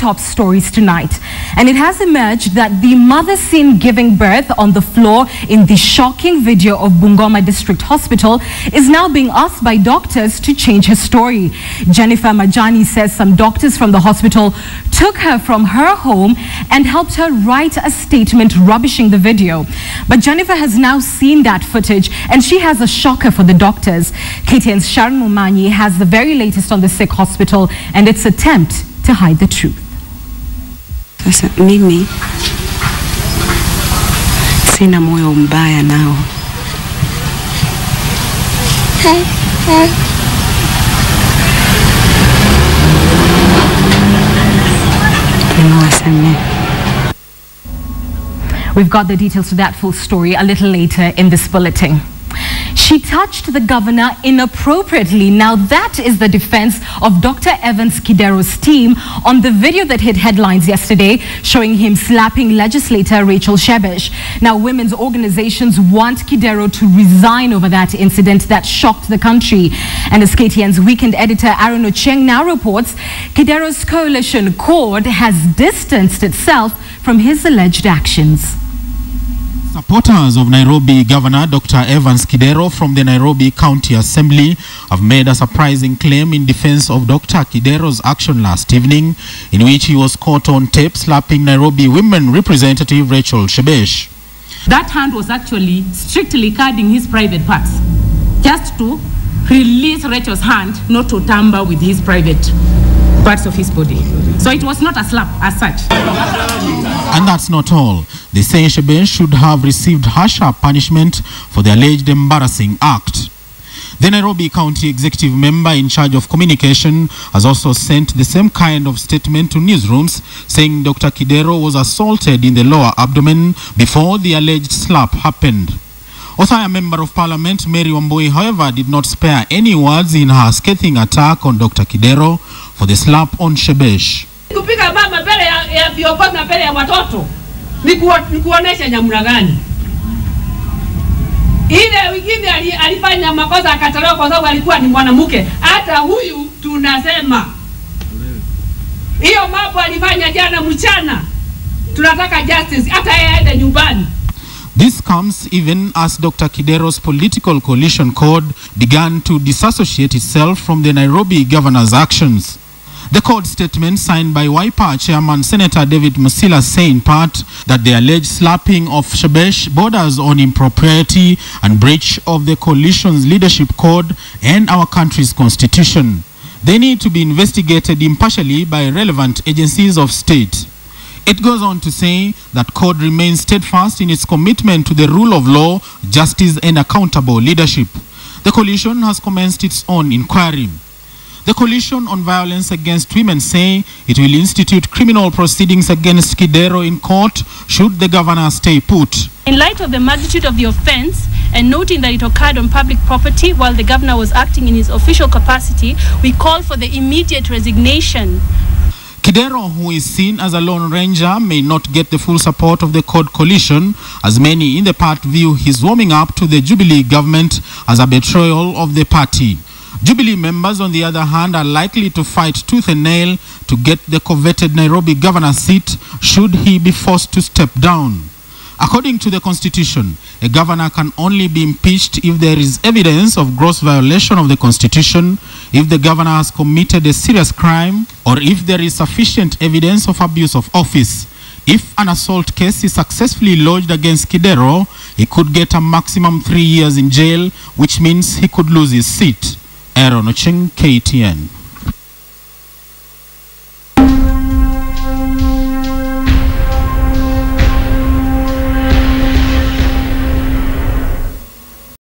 top stories tonight. And it has emerged that the mother seen giving birth on the floor in the shocking video of Bungoma District Hospital is now being asked by doctors to change her story. Jennifer Majani says some doctors from the hospital took her from her home and helped her write a statement rubbishing the video. But Jennifer has now seen that footage and she has a shocker for the doctors. KTN's Sharon Mumanyi has the very latest on the sick hospital and its attempt to hide the truth. Sasa mimi sina moyo mbaya nao. We've got the details to that full story a little later in this bulletin. She touched the governor inappropriately. Now that is the defense of Dr. Evans Kidero's team on the video that hit headlines yesterday showing him slapping legislator Rachel Shebesh. Now women's organizations want Kidero to resign over that incident that shocked the country. And as KTN's weekend editor Ochieng now reports, Kidero's coalition CORD has distanced itself from his alleged actions. Supporters of Nairobi Governor Dr. Evans Kidero from the Nairobi County Assembly have made a surprising claim in defense of Dr. Kidero's action last evening, in which he was caught on tape slapping Nairobi Women Representative Rachel Shebesh. That hand was actually strictly guarding his private parts, just to release Rachel's hand, not to tamper with his private parts of his body. So it was not a slap as such. And that's not all. They say Shebesh should have received harsher punishment for the alleged embarrassing act. The Nairobi County Executive Member in charge of communication has also sent the same kind of statement to newsrooms, saying Dr. Kidero was assaulted in the lower abdomen before the alleged slap happened. Othaya Member of Parliament Mary Wambui, however, did not spare any words in her scathing attack on Dr. Kidero for the slap on Shebesh. Kupiga mama mbele ya viongozi na mbele ya watoto ni kuonesha nyamuna gani? Ile wengine alifanya makosa akatolewa kwa sababu alikuwa ni mwanamke. Hata huyu tunasema hiyo mambo alifanya jana mchana. Tunataka justice, hata yeye aende nyumbani. This comes even as Dr. Kidero's political coalition CORD began to disassociate itself from the Nairobi governor's actions. The CORD statement signed by Wiper Chairman Senator David Musila say in part that the alleged slapping of Shebesh borders on impropriety and breach of the coalition's leadership code and our country's constitution. They need to be investigated impartially by relevant agencies of state. It goes on to say that CORD remains steadfast in its commitment to the rule of law, justice and accountable leadership. The coalition has commenced its own inquiry. The Coalition on Violence Against Women say it will institute criminal proceedings against Kidero in court should the governor stay put. In light of the magnitude of the offense and noting that it occurred on public property while the governor was acting in his official capacity, we call for the immediate resignation. Kidero, who is seen as a lone ranger, may not get the full support of the CORD coalition, as many in the party view his warming up to the Jubilee government as a betrayal of the party. Jubilee members, on the other hand, are likely to fight tooth and nail to get the coveted Nairobi governor's seat should he be forced to step down. According to the Constitution, a governor can only be impeached if there is evidence of gross violation of the Constitution, if the governor has committed a serious crime, or if there is sufficient evidence of abuse of office. If an assault case is successfully lodged against Kidero, he could get a maximum 3 years in jail, which means he could lose his seat. Ochieng, KTN.